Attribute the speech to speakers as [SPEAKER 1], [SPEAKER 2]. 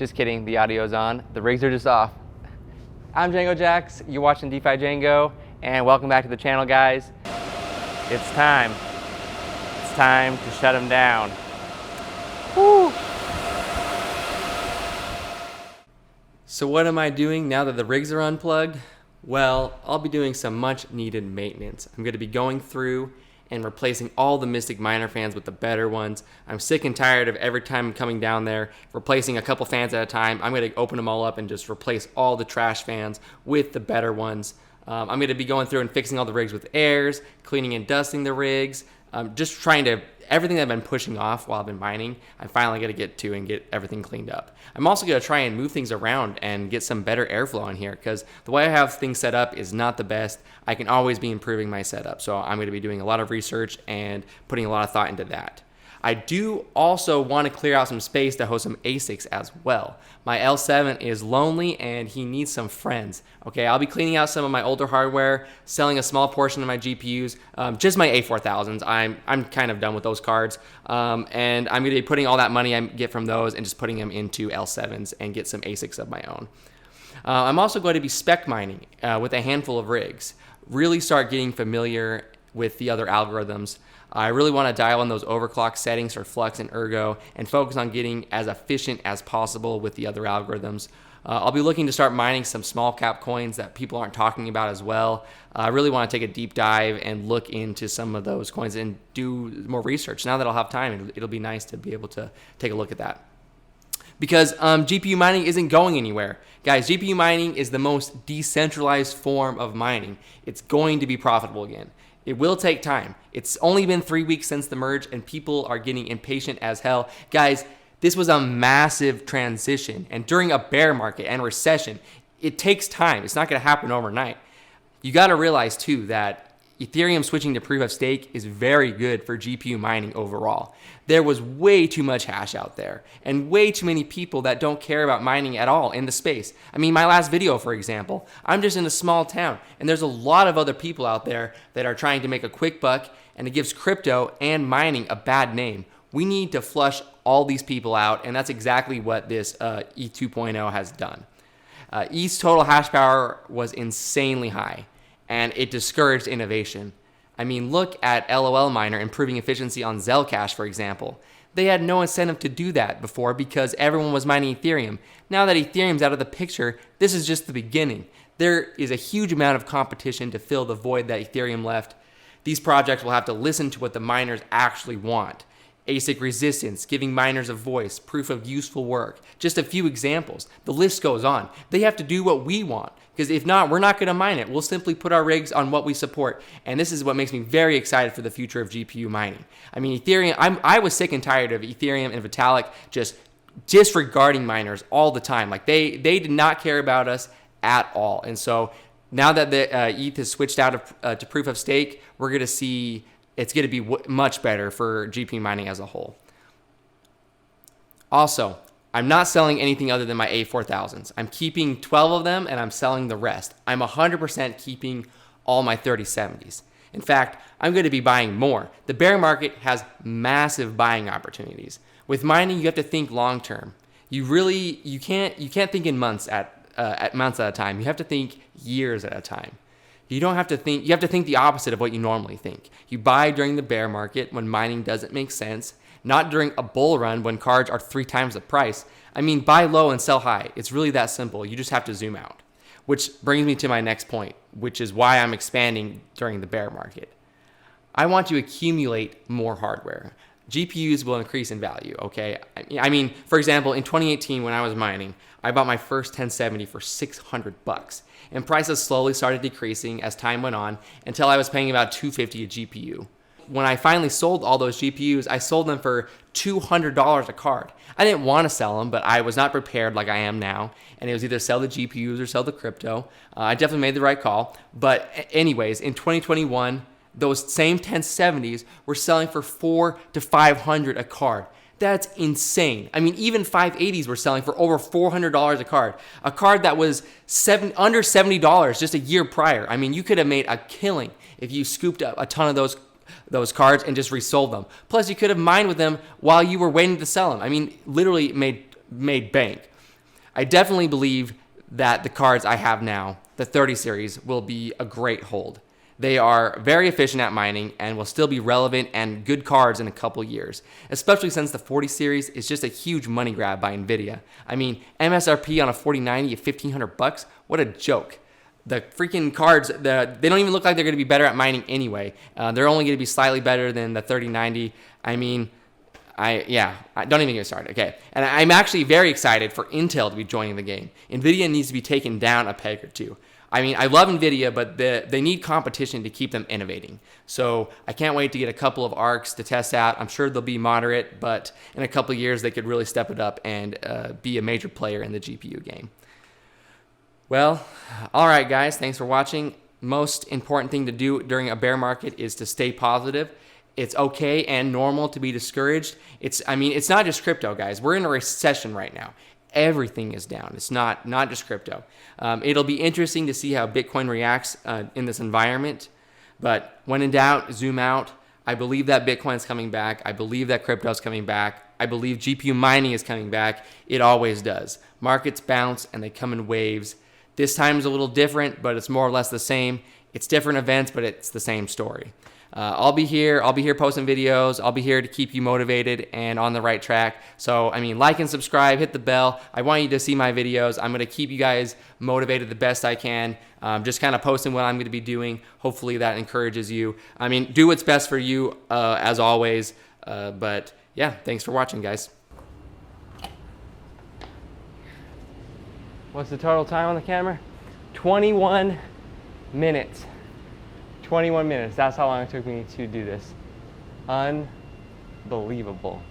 [SPEAKER 1] Just kidding, the audio's on. The rigs are just off. I'm Django Jax, you're watching DeFi Django, and welcome back to the channel, guys. It's time. It's time to shut them down. Woo! So what am I doing now that the rigs are unplugged? Well, I'll be doing some much needed maintenance. I'm going to be going through and replacing all the Mystic Miner fans with the better ones. I'm sick and tired of every time I'm coming down there, replacing a couple fans at a time. I'm going to open them all up and just replace all the trash fans with the better ones. I'm going to be going through and fixing all the rigs with airs, cleaning and dusting the rigs, just trying to, everything that I've been pushing off while I've been mining, I'm finally going to get to and get everything cleaned up. I'm also going to try and move things around and get some better airflow in here because the way I have things set up is not the best. I can always be improving my setup. So I'm going to be doing a lot of research and putting a lot of thought into that. I do also want to clear out some space to host some ASICs as well. My L7 is lonely and he needs some friends. Okay, I'll be cleaning out some of my older hardware, selling a small portion of my GPUs, just my A4000s. I'm kind of done with those cards. And I'm going to be putting all that money I get from those and just putting them into L7s and get some ASICs of my own. I'm also going to be spec mining with a handful of rigs. Really start getting familiar with the other algorithms. I really want to dial in those overclock settings for FLUX and ERGO and focus on getting as efficient as possible with the other algorithms. I'll be looking to start mining some small cap coins that people aren't talking about as well. I really want to take a deep dive and look into some of those coins and do more research. Now that I'll have time, it'll be nice to be able to take a look at that. Because GPU mining isn't going anywhere. Guys, GPU mining is the most decentralized form of mining. It's going to be profitable again. It will take time. It's only been 3 weeks since the merge and people are getting impatient as hell. Guys, this was a massive transition, and during a bear market and recession, it takes time. It's not going to happen overnight. You got to realize too that Ethereum switching to proof of stake is very good for GPU mining overall. There was way too much hash out there and way too many people that don't care about mining at all in the space. I mean, my last video, for example, I'm just in a small town and there's a lot of other people out there that are trying to make a quick buck, and it gives crypto and mining a bad name. We need to flush all these people out, and that's exactly what this ETH 2.0 has done. ETH's total hash power was insanely high, and it discouraged innovation. I mean, look at LOL Miner improving efficiency on Zcash, for example. They had no incentive to do that before because everyone was mining Ethereum. Now that Ethereum's out of the picture, this is just the beginning. There is a huge amount of competition to fill the void that Ethereum left. These projects will have to listen to what the miners actually want. ASIC resistance, giving miners a voice, proof of useful work. Just a few examples. The list goes on. They have to do what we want, because if not, we're not going to mine it. We'll simply put our rigs on what we support. And this is what makes me very excited for the future of GPU mining. I mean, Ethereum, I was sick and tired of Ethereum and Vitalik just disregarding miners all the time. Like they did not care about us at all. And so now that the ETH has switched out to proof of stake, we're going to see it's going to be much better for GPU mining as a whole. Also, I'm not selling anything other than my A4000s. I'm keeping 12 of them and I'm selling the rest. I'm 100% keeping all my 3070s. In fact, I'm going to be buying more. The bear market has massive buying opportunities. With mining, you have to think long term. You can't think in months at months at a time. You have to think years at a time. You have to think the opposite of what you normally think. You buy during the bear market when mining doesn't make sense, not during a bull run when cards are 3 times the price. I mean, buy low and sell high. It's really that simple. You just have to zoom out. Which brings me to my next point, which is why I'm expanding during the bear market. I want to accumulate more hardware. GPUs will increase in value, okay? I mean, for example, in 2018 when I was mining, I bought my first 1070 for $600, and prices slowly started decreasing as time went on until I was paying about $250 a GPU. When I finally sold all those GPUs, I sold them for $200 a card. I didn't want to sell them, but I was not prepared like I am now, and it was either sell the GPUs or sell the crypto. I definitely made the right call, but anyways, in 2021, those same 1070s were selling for $400 to $500 a card. That's insane. I mean, even 580s were selling for over $400 a card. A card that was under $70 just a year prior. I mean, you could have made a killing if you scooped up a ton of those cards and just resold them. Plus, you could have mined with them while you were waiting to sell them. I mean, literally made bank. I definitely believe that the cards I have now, the 30 series, will be a great hold. They are very efficient at mining and will still be relevant and good cards in a couple years, especially since the 40 series is just a huge money grab by Nvidia. I mean, MSRP on a 4090 at $1,500, what a joke. The freaking cards, they don't even look like they're going to be better at mining anyway. They're only going to be slightly better than the 3090. I mean, I don't even get started. Okay, and I'm actually very excited for Intel to be joining the game. Nvidia needs to be taken down a peg or two. I mean, I love Nvidia, but they need competition to keep them innovating. So I can't wait to get a couple of ARCs to test out. I'm sure they'll be moderate, but in a couple of years they could really step it up and be a major player in the GPU game. Well, all right, guys, thanks for watching. Most important thing to do during a bear market is to stay positive. It's okay and normal to be discouraged. It's not just crypto, guys. We're in a recession right now. Everything is down. It's not just crypto. It'll be interesting to see how Bitcoin reacts in this environment. But when in doubt, zoom out. I believe that Bitcoin is coming back. I believe that crypto is coming back. I believe GPU mining is coming back. It always does. Markets bounce and they come in waves. This time is a little different, but it's more or less the same. It's different events, but it's the same story. I'll be here posting videos. I'll be here to keep you motivated and on the right track. So, like and subscribe, hit the bell. I want you to see my videos. I'm going to keep you guys motivated the best I can. Just kind of posting what I'm going to be doing. Hopefully that encourages you. Do what's best for you, as always. But yeah, thanks for watching, guys. What's the total time on the camera? 21 minutes. 21 minutes. That's how long it took me to do this. Unbelievable.